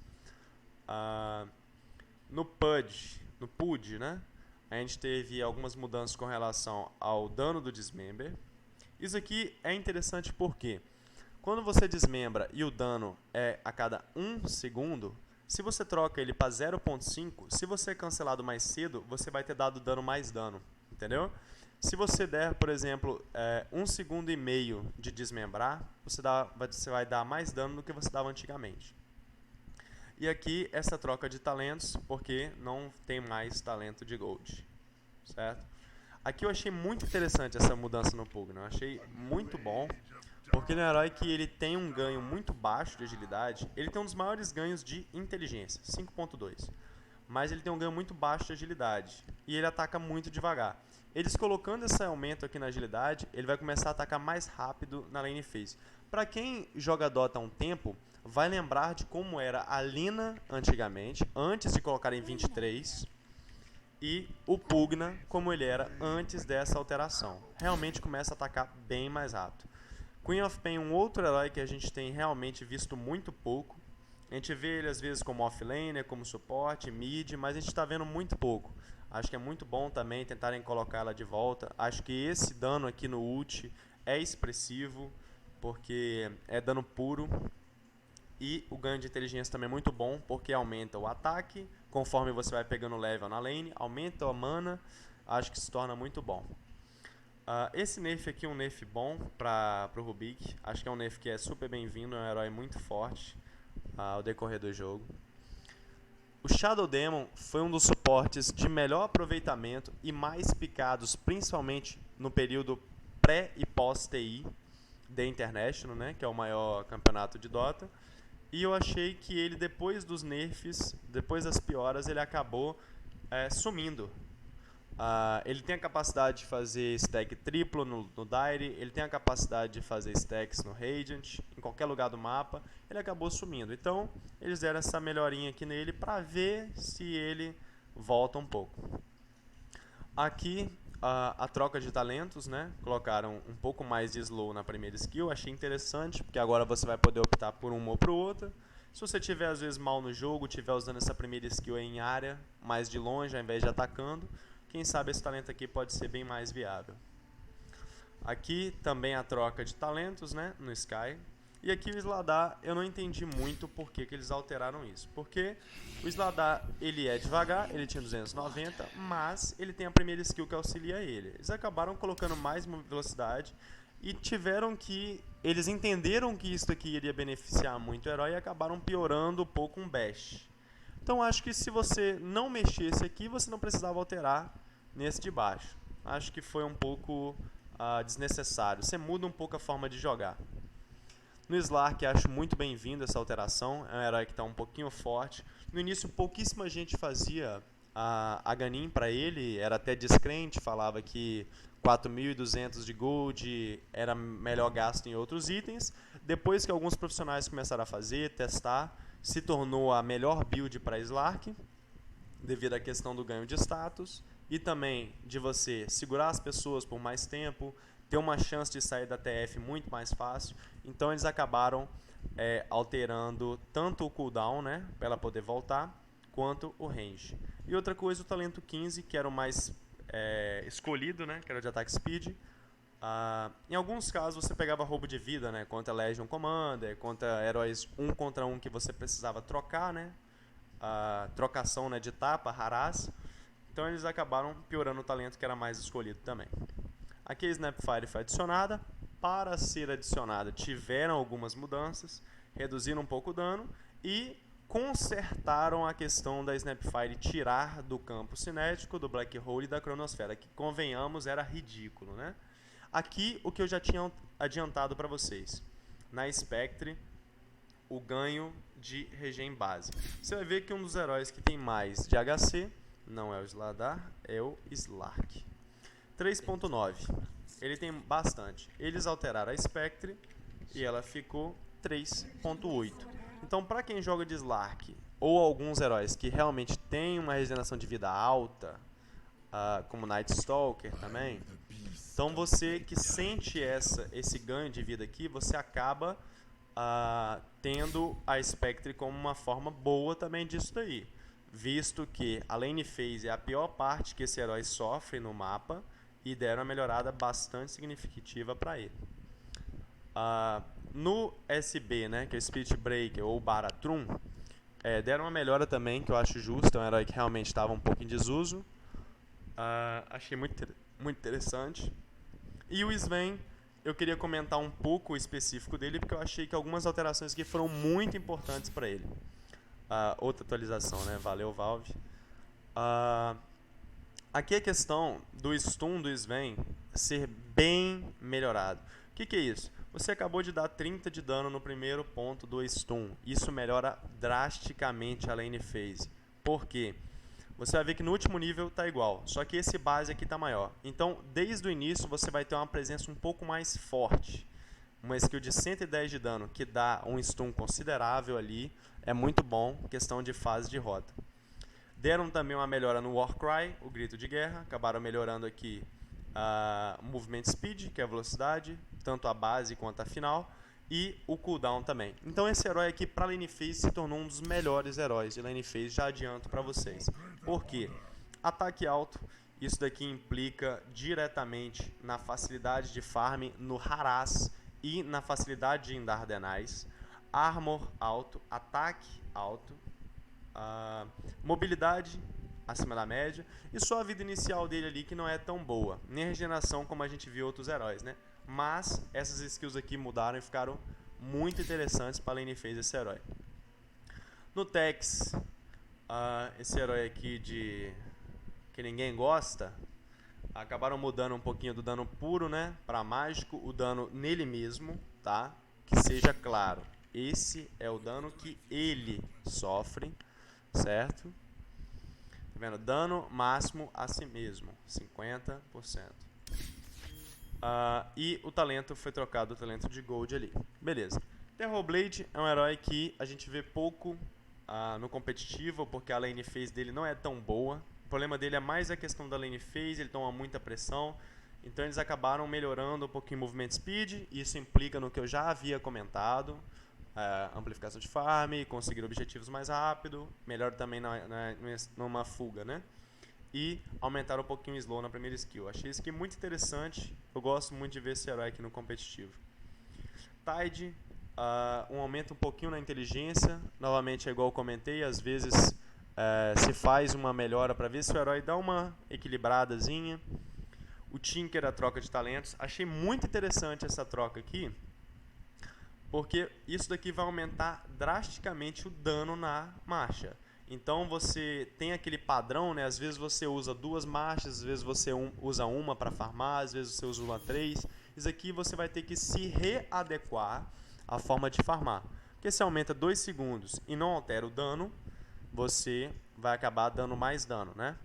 No PUD, né? A gente teve algumas mudanças com relação ao dano do Dismember. Isso aqui é interessante porque quando você desmembra e o dano é a cada 1 segundo, se você troca ele para 0.5, se você é cancelado mais cedo, você vai ter dado mais dano, entendeu? Se você der, por exemplo, 1,5 segundo de desmembrar, você vai dar mais dano do que você dava antigamente. E aqui essa troca de talentos, porque não tem mais talento de Gold, certo? Aqui eu achei muito interessante essa mudança no Pugna, eu achei muito bom, porque no herói que ele tem um ganho muito baixo de agilidade, ele tem um dos maiores ganhos de inteligência, 5.2. Mas ele tem um ganho muito baixo de agilidade, e ele ataca muito devagar. Eles colocando esse aumento aqui na agilidade, ele vai começar a atacar mais rápido na lane phase. Para quem joga Dota há um tempo, vai lembrar de como era a Lina antigamente, antes de colocar em 23, e o Pugna como ele era antes dessa alteração. Realmente começa a atacar bem mais rápido. Queen of Pain, um outro herói que a gente tem realmente visto muito pouco. A gente vê ele às vezes como offlaner, como suporte, mid, mas a gente está vendo muito pouco. Acho que é muito bom também tentarem colocar ela de volta. Acho que esse dano aqui no ult é expressivo, porque é dano puro. E o ganho de inteligência também é muito bom, porque aumenta o ataque, conforme você vai pegando level na lane, aumenta a mana, acho que se torna muito bom. Esse nerf aqui é um nerf bom para o Rubik, acho que é um nerf que é super bem-vindo, é um herói muito forte ao decorrer do jogo. O Shadow Demon foi um dos suportes de melhor aproveitamento e mais picados, principalmente no período pré e pós-TI The International, né, que é o maior campeonato de Dota. E eu achei que ele, depois dos nerfs, depois das pioras, ele acabou sumindo. Ele tem a capacidade de fazer stack triplo no Dire, ele tem a capacidade de fazer stacks no Radiant, em qualquer lugar do mapa, ele acabou sumindo. Então, eles deram essa melhorinha aqui nele para ver se ele volta um pouco. Aqui, a troca de talentos, né? Colocaram um pouco mais de slow na primeira skill, achei interessante, porque agora você vai poder optar por uma ou por outra. Se você tiver às vezes mal no jogo, tiver usando essa primeira skill em área, mais de longe ao invés de atacando, quem sabe esse talento aqui pode ser bem mais viável. Aqui também a troca de talentos, né, no Sky. E aqui o Sladar, eu não entendi muito por que eles alteraram isso. Porque o Sladar, ele é devagar, ele tinha 290, mas ele tem a primeira skill que auxilia ele. Eles acabaram colocando mais velocidade e eles entenderam que isso aqui iria beneficiar muito o herói e acabaram piorando um pouco um bash. Então acho que se você não mexesse aqui, você não precisava alterar nesse de baixo. Acho que foi um pouco desnecessário. Você muda um pouco a forma de jogar. No Slark, acho muito bem-vindo essa alteração. É um herói que está um pouquinho forte. No início, pouquíssima gente fazia a Ganin para ele. Era até descrente, falava que 4.200 de gold era melhor gasto em outros itens. Depois que alguns profissionais começaram a fazer, testar, se tornou a melhor build para Slark, devido à questão do ganho de status e também de você segurar as pessoas por mais tempo, ter uma chance de sair da TF muito mais fácil. Então eles acabaram alterando tanto o cooldown, né, para ela poder voltar, quanto o range. E outra coisa, o talento 15, que era o mais escolhido, né, que era o de attack speed. Em alguns casos você pegava roubo de vida, né, contra Legion Commander, contra heróis 1 contra 1 que você precisava trocar, né, trocação, né, de tapa, harass. Então eles acabaram piorando o talento que era mais escolhido também. Aqui a Snapfire foi adicionada. Para ser adicionada tiveram algumas mudanças, reduziram um pouco o dano e consertaram a questão da Snapfire tirar do campo cinético, do Black Hole e da Cronosfera, que convenhamos era ridículo, né? Aqui o que eu já tinha adiantado para vocês. Na Spectre, o ganho de regen base. Você vai ver que um dos heróis que tem mais de HC não é o Sladar, é o Slark. 3.9. Ele tem bastante. Eles alteraram a Spectre e ela ficou 3.8. Então, para quem joga de Slark ou alguns heróis que realmente têm uma regeneração de vida alta, como Night Stalker também, então você que sente esse ganho de vida aqui, você acaba tendo a Spectre como uma forma boa também disso daí. Visto que a lane phase é a pior parte que esse herói sofre no mapa, e deram uma melhorada bastante significativa para ele. No SB, né, que é o Spirit Breaker ou Baratrum, deram uma melhora também, que eu acho justa, é um herói que realmente estava um pouco em desuso. Achei muito muito interessante. E o Sven, eu queria comentar um pouco o específico dele, porque eu achei que algumas alterações aqui foram muito importantes para ele. Outra atualização, né? Valeu, Valve. Aqui a questão do stun do Sven ser bem melhorado. O que é isso? Você acabou de dar 30 de dano no primeiro ponto do stun. Isso melhora drasticamente a lane phase. Por quê? Você vai ver que no último nível está igual, só que esse base aqui está maior. Então, desde o início, você vai ter uma presença um pouco mais forte. Uma skill de 110 de dano, que dá um stun considerável ali, é muito bom, questão de fase de rota. Deram também uma melhora no Warcry, o grito de guerra, acabaram melhorando aqui o Movement Speed, que é a velocidade, tanto a base quanto a final, e o cooldown também. Então esse herói aqui para lane phase se tornou um dos melhores heróis de lane phase, já adianto para vocês. Por quê? Ataque alto, isso daqui implica diretamente na facilidade de farm no harass e na facilidade de indar denais. Armor alto, ataque alto, mobilidade acima da média e só a vida inicial dele ali que não é tão boa, nem a regeneração como a gente viu outros heróis, né? Mas essas skills aqui mudaram e ficaram muito interessantes para a lane phase desse herói. No Tex, esse herói aqui que ninguém gosta, acabaram mudando um pouquinho do dano puro, né, para mágico, o dano nele mesmo, tá? Que seja claro, esse é o dano que ele sofre, certo? Tá vendo? Dano máximo a si mesmo, 50%. E o talento foi trocado, o talento de Gold ali. Beleza. Terrorblade é um herói que a gente vê pouco no competitivo, porque a lane phase dele não é tão boa. O problema dele é mais a questão da lane phase, ele toma muita pressão. Então eles acabaram melhorando um pouquinho o movement speed, isso implica no que eu já havia comentado. Amplificação de farm, conseguir objetivos mais rápido, melhor também numa fuga, né? E aumentar um pouquinho o slow na primeira skill. Achei isso aqui muito interessante, eu gosto muito de ver esse herói aqui no competitivo. Tide, um aumento um pouquinho na inteligência, novamente é igual eu comentei, às vezes se faz uma melhora para ver se o herói dá uma equilibradazinha. O Tinker, a troca de talentos, achei muito interessante essa troca aqui, porque isso daqui vai aumentar drasticamente o dano na marcha. Então você tem aquele padrão, né? Às vezes você usa 2 marchas, às vezes você usa uma para farmar, às vezes você usa uma 3. Isso aqui você vai ter que se readequar à forma de farmar. Porque se aumenta 2 segundos e não altera o dano, você vai acabar dando mais dano, né?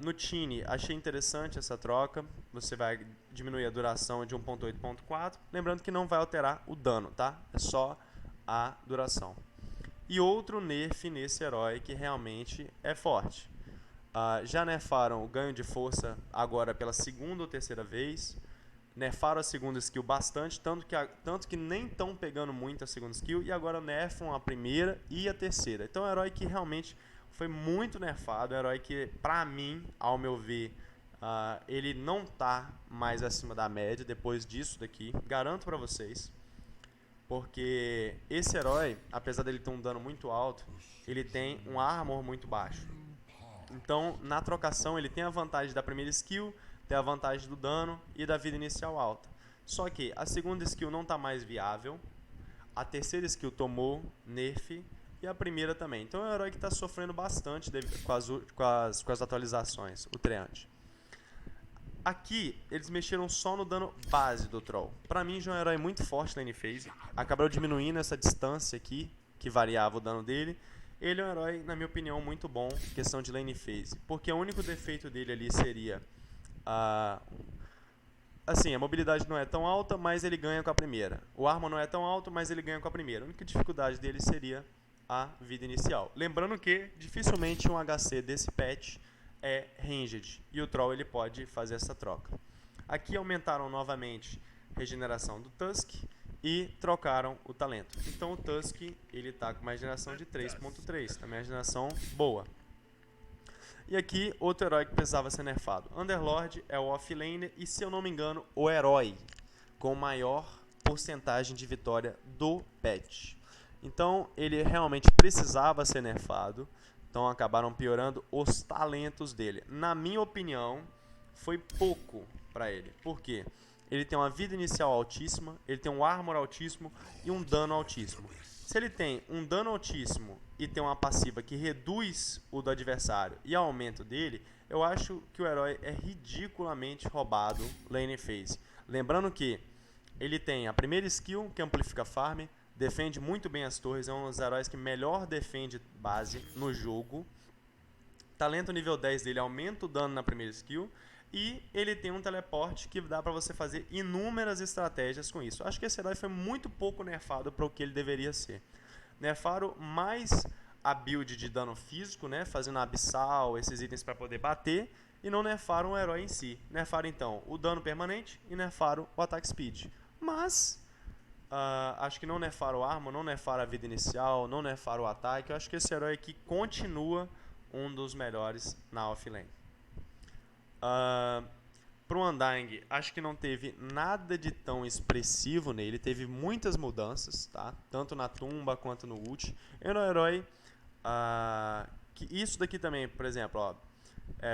No Tiny, achei interessante essa troca. Você vai diminuir a duração de 1.8.4. Lembrando que não vai alterar o dano, tá? É só a duração. E outro nerf nesse herói que realmente é forte. Já nerfaram o ganho de força agora pela segunda ou terceira vez. Nerfaram a segunda skill bastante, tanto que nem estão pegando muito a segunda skill. E agora nerfam a primeira e a terceira. Então é um herói que realmente foi muito nerfado. É um herói que, pra mim, ao meu ver, ele não tá mais acima da média depois disso daqui. Garanto pra vocês. Porque esse herói, apesar dele ter um dano muito alto, ele tem um armor muito baixo. Então, na trocação, ele tem a vantagem da primeira skill, tem a vantagem do dano e da vida inicial alta. Só que a segunda skill não está mais viável, a terceira skill tomou nerf e a primeira também. Então é um herói que está sofrendo bastante com as atualizações, o Treant. Aqui, eles mexeram só no dano base do Troll. Pra mim, já é um herói muito forte na lane phase. Acabaram diminuindo essa distância aqui, que variava o dano dele. Ele é um herói, na minha opinião, muito bom em questão de lane phase. Porque o único defeito dele ali seria... assim, a mobilidade não é tão alta, mas ele ganha com a primeira. O armor não é tão alto, mas ele ganha com a primeira. A única dificuldade dele seria a vida inicial. Lembrando que, dificilmente, um HC desse patch é ranged, e o Troll ele pode fazer essa troca. Aqui aumentaram novamente a regeneração do Tusk e trocaram o talento. Então o Tusk ele está com uma regeneração de 3.3, também é uma regeneração boa. E aqui outro herói que precisava ser nerfado. Underlord é o offlaner e, se eu não me engano, o herói com maior porcentagem de vitória do patch. Então ele realmente precisava ser nerfado. Então acabaram piorando os talentos dele. Na minha opinião, foi pouco para ele. Por quê? Ele tem uma vida inicial altíssima, ele tem um armor altíssimo e um dano altíssimo. Se ele tem um dano altíssimo e tem uma passiva que reduz o do adversário e aumenta o dele, eu acho que o herói é ridiculamente roubado lane phase. Lembrando que ele tem a primeira skill, que amplifica farm, defende muito bem as torres, é um dos heróis que melhor defende base no jogo. Talento nível 10 dele aumenta o dano na primeira skill. E ele tem um teleporte que dá pra você fazer inúmeras estratégias com isso. Acho que esse herói foi muito pouco nerfado para o que ele deveria ser. Nerfaram mais a build de dano físico, né, fazendo abissal, esses itens para poder bater, e não nerfaram o herói em si. Nerfaram então o dano permanente e nerfaram o attack speed. Mas acho que não nerfaram o armor, não nerfaram a vida inicial, não nerfaram o ataque. Eu acho que esse herói aqui continua um dos melhores na offlane. Pro Undying, acho que não teve nada de tão expressivo nele, teve muitas mudanças, tá? Tanto na tumba quanto no ult. É um herói que isso daqui também, por exemplo, ó,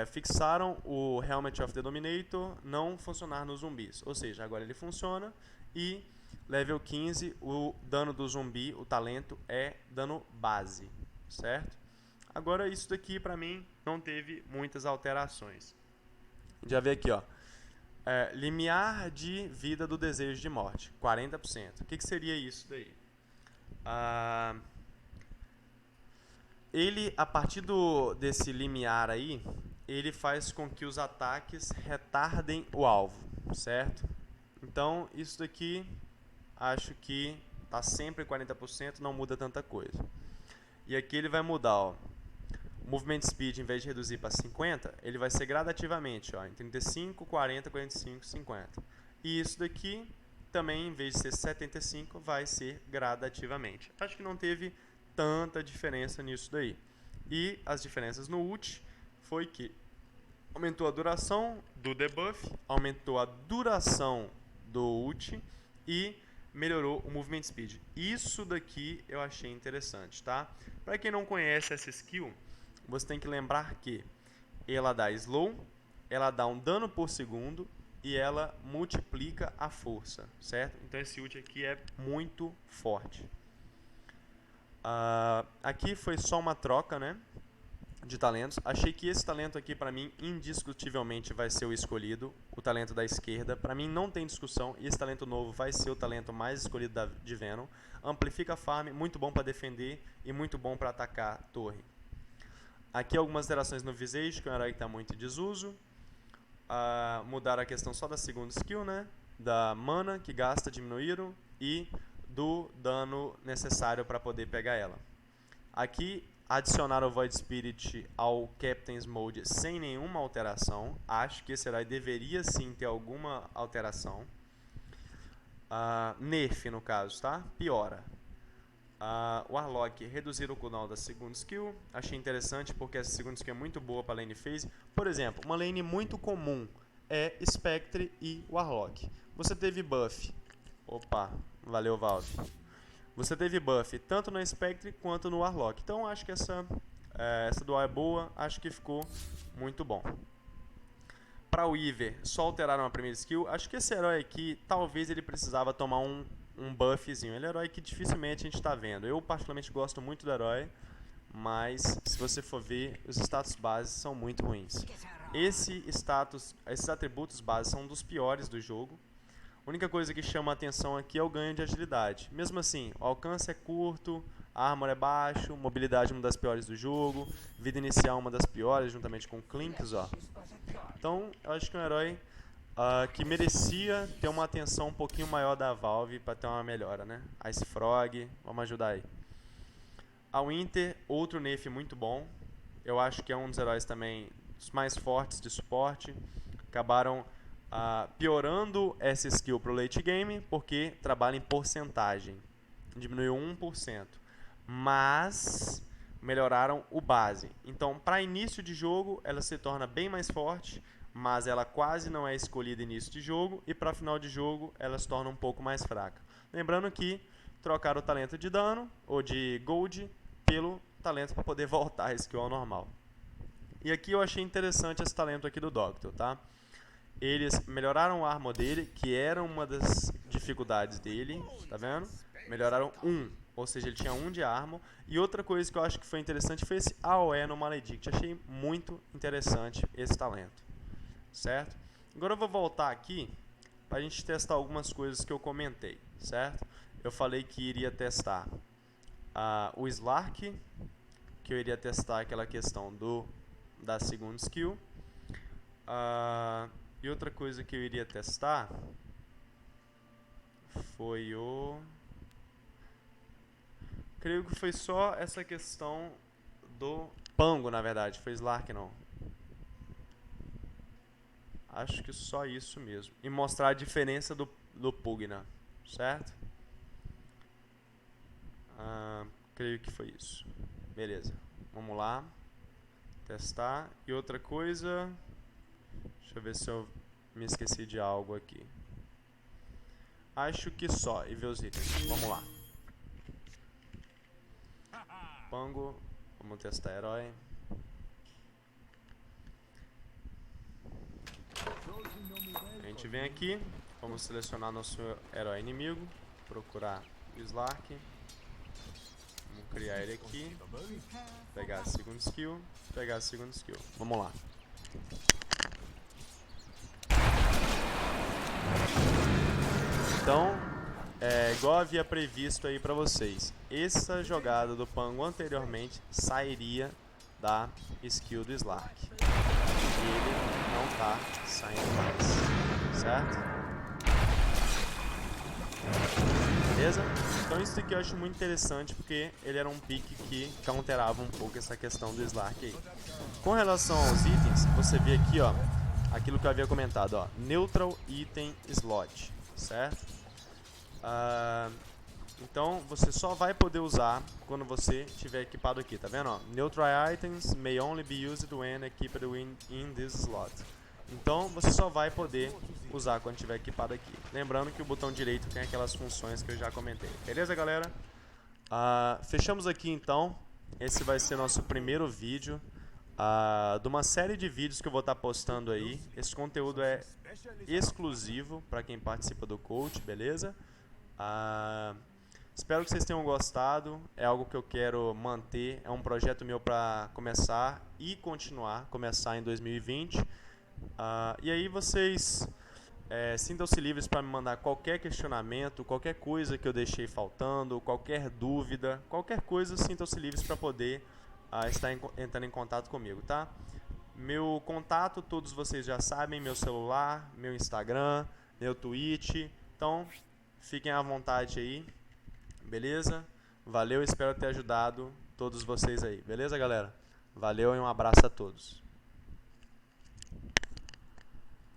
fixaram o Helmet of the Dominator não funcionar nos zumbis, ou seja, agora ele funciona e level 15 o dano do zumbi, o talento é dano base, certo? Agora isso daqui pra mim não teve muitas alterações. Já vê aqui, ó. Limiar de vida do desejo de morte, 40%. O que seria isso daí? Ele, a partir desse limiar aí, ele faz com que os ataques retardem o alvo, certo? Então, isso daqui, acho que tá sempre 40%, não muda tanta coisa. E aqui ele vai mudar, ó. Movement Speed, em vez de reduzir para 50, ele vai ser gradativamente, ó, em 35, 40, 45, 50. E isso daqui, também, em vez de ser 75, vai ser gradativamente. Acho que não teve tanta diferença nisso daí. E as diferenças no ult foi que aumentou a duração do debuff, aumentou a duração do ult e melhorou o Movement Speed. Isso daqui eu achei interessante, tá? Para quem não conhece essa skill, você tem que lembrar que ela dá slow, ela dá um dano por segundo e ela multiplica a força, certo? Então esse ult aqui é muito forte. Aqui foi só uma troca, né, de talentos. Achei que esse talento aqui para mim indiscutivelmente vai ser o escolhido, o talento da esquerda. Para mim não tem discussão e esse talento novo vai ser o talento mais escolhido de Venom. Amplifica a farm, muito bom para defender e muito bom para atacar a torre. Aqui algumas alterações no Visage, que é um herói que está muito em desuso. Mudaram a questão só da segunda skill, né? Da mana que gasta, diminuíram. E do dano necessário para poder pegar ela. Aqui adicionaram o Void Spirit ao Captain's Mode sem nenhuma alteração. Acho que esse herói deveria sim ter alguma alteração. Nerf no caso, tá? Piora. O Warlock reduzir o cooldown da segunda skill. Achei interessante porque essa segunda skill é muito boa para lane phase. Por exemplo, uma lane muito comum é Spectre e Warlock. Você teve buff. Opa, valeu Valve. Você teve buff tanto no Spectre quanto no Warlock. Então acho que essa dual é boa. Acho que ficou muito bom. Para o Weaver, só alteraram a primeira skill. Acho que esse herói aqui, talvez ele precisava tomar um buffzinho. Ele é um herói que dificilmente a gente está vendo. Eu particularmente gosto muito do herói, mas se você for ver, os status bases são muito ruins. Esses atributos bases são um dos piores do jogo. A única coisa que chama a atenção aqui é o ganho de agilidade. Mesmo assim, o alcance é curto, a armor é baixo, mobilidade é uma das piores do jogo, vida inicial uma das piores, juntamente com Clinks, ó. Então, eu acho que é um herói que merecia ter uma atenção um pouquinho maior da Valve para ter uma melhora, né? Ice Frog, vamos ajudar aí. A Winter, outro nerf muito bom. Eu acho que é um dos heróis também dos mais fortes de suporte. Acabaram piorando essa skill pro late game, porque trabalha em porcentagem. Diminuiu 1%. Mas melhoraram o base. Então, para início de jogo, ela se torna bem mais forte, mas ela quase não é escolhida início de jogo, e para final de jogo, ela se torna um pouco mais fraca. Lembrando que trocaram o talento de dano, ou de gold, pelo talento para poder voltar a skill ao normal. E aqui eu achei interessante esse talento aqui do Doctor, tá? eles melhoraram o armor dele, que era uma das dificuldades dele, tá vendo? Melhoraram 1, ou seja, ele tinha 1 de armor. E outra coisa que eu acho que foi interessante foi esse AOE no Maledict. Achei muito interessante esse talento, certo? Agora eu vou voltar aqui para a gente testar algumas coisas que eu comentei, certo? Eu falei que iria testar o Slark, que eu iria testar aquela questão da segunda skill. E outra coisa que eu iria testar foi creio que foi só essa questão do Pango, na verdade. Foi Slark, não. Acho que só isso mesmo. E mostrar a diferença do Pugna, certo? Creio que foi isso. Beleza. Vamos lá. Testar. E outra coisa... Deixa eu ver se eu me esqueci de algo aqui. Acho que só. E ver os itens. Vamos lá. Pango. Vamos testar herói. A gente vem aqui. Vamos selecionar nosso herói inimigo. Procurar o Slark. Vamos criar ele aqui. Pegar a segunda skill. Pegar a segunda skill. Vamos lá. Então, igual havia previsto aí pra vocês, essa jogada do Pango anteriormente sairia da skill do Slark. E ele não tá saindo mais, certo? Beleza? Então isso aqui eu acho muito interessante porque ele era um pick que counterava um pouco essa questão do Slark aí. Com relação aos itens, você vê aqui, ó, aquilo que eu havia comentado, ó, Neutral Item Slot, certo? Então você só vai poder usar quando você tiver equipado aqui, tá vendo? Ó? Neutral items may only be used when equipped in this slot. Então você só vai poder usar quando tiver equipado aqui. Lembrando que o botão direito tem aquelas funções que eu já comentei. Beleza, galera? Fechamos aqui então. Esse vai ser nosso primeiro vídeo de uma série de vídeos que eu vou estar postando aí. Esse conteúdo é exclusivo para quem participa do coach, beleza? Espero que vocês tenham gostado. É algo que eu quero manter. É um projeto meu para começar e continuar. Começar em 2020. E aí vocês sintam-se livres para me mandar qualquer questionamento, qualquer coisa que eu deixei faltando, qualquer dúvida, qualquer coisa, sintam-se livres para poder estar entrando em contato comigo, tá? Meu contato, todos vocês já sabem, meu celular, meu Instagram, meu Twitch. Então, fiquem à vontade aí, beleza? Valeu, espero ter ajudado todos vocês aí, beleza, galera? Valeu e um abraço a todos.